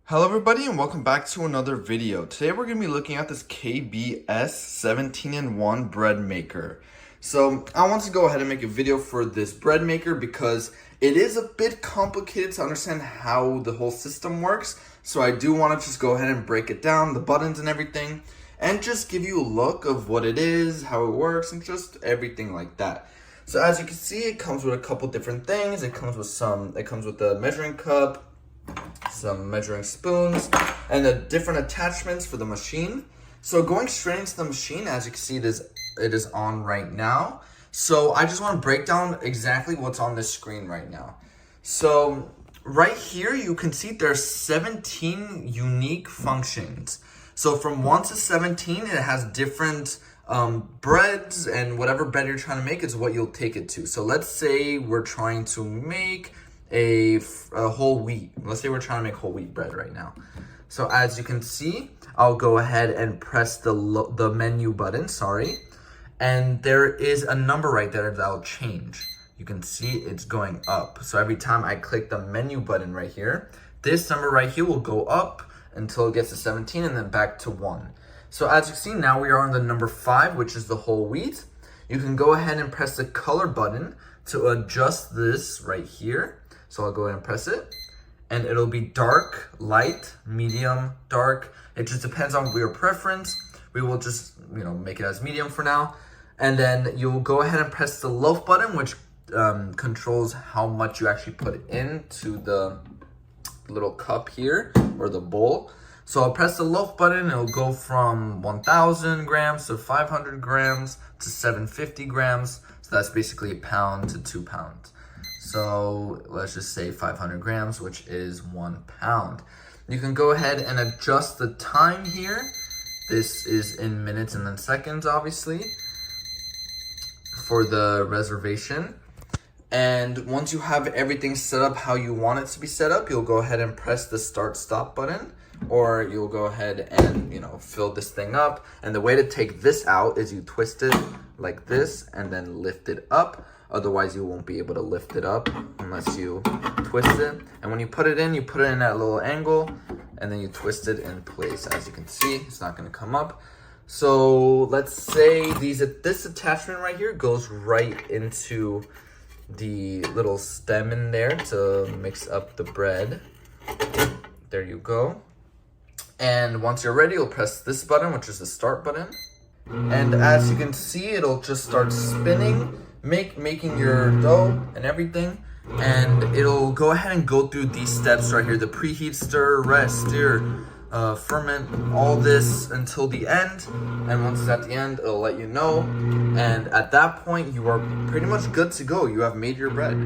Hello everybody and welcome back to another video. Today we're going to be looking at this KBS 17-in-1 bread maker. So I want to go ahead and make a video for this bread maker because it is a bit complicated to understand how the whole system works. So I do want to just go ahead and break it down, the buttons and everything, and just give you a look of what it is, how it works, and just everything like that. So as you can see, it comes with a couple different things. It comes with a measuring cup, some measuring spoons, and the different attachments for the machine. So going straight into the machine, as you can see, it is on right now. So I just want to break down exactly what's on this screen right now. So right here, you can see there's 17 unique functions. So from 1 to 17, it has different breads, and whatever bread you're trying to make is what you'll take it to. So let's say we're trying to make a whole wheat. Let's say we're trying to make whole wheat bread right now. So as you can see, I'll go ahead and press the menu button, and there is a number right there that'll change. You can see it's going up. So every time I click the menu button right here, this number right here will go up until it gets to 17 and then back to 1. So as you see, now we are on the number 5, which is the whole wheat. You can go ahead and press the color button to adjust this right here. So I'll go ahead and press it, and it'll be dark, light, medium, dark. It just depends on your preference. We will just, make it as medium for now. And then you'll go ahead and press the loaf button, which controls how much you actually put into the little cup here, or the bowl. So I'll press the loaf button, it'll go from 1,000 grams to 500 grams to 750 grams. So that's basically a pound to 2 pounds. So let's just say 500 grams, which is 1 pound. You can go ahead and adjust the time here. This is in minutes and then seconds, obviously, for the reservation. And once you have everything set up how you want it to be set up, you'll go ahead and press the start stop button, or you'll go ahead and, fill this thing up. And the way to take this out is you twist it like this and then lift it up. Otherwise, you won't be able to lift it up unless you twist it. And when you put it in at a little angle, and then you twist it in place. As you can see, it's not going to come up. So let's say this attachment right here goes right into the little stem in there to mix up the bread. There you go. And once you're ready, you'll press this button, which is the start button. And as you can see, it'll just start spinning, making your dough and everything. And it'll go ahead and go through these steps right here: the preheat, stir, rest, stir, ferment, all this until the end. And once it's at the end, it'll let you know. And at that point, you are pretty much good to go. You have made your bread.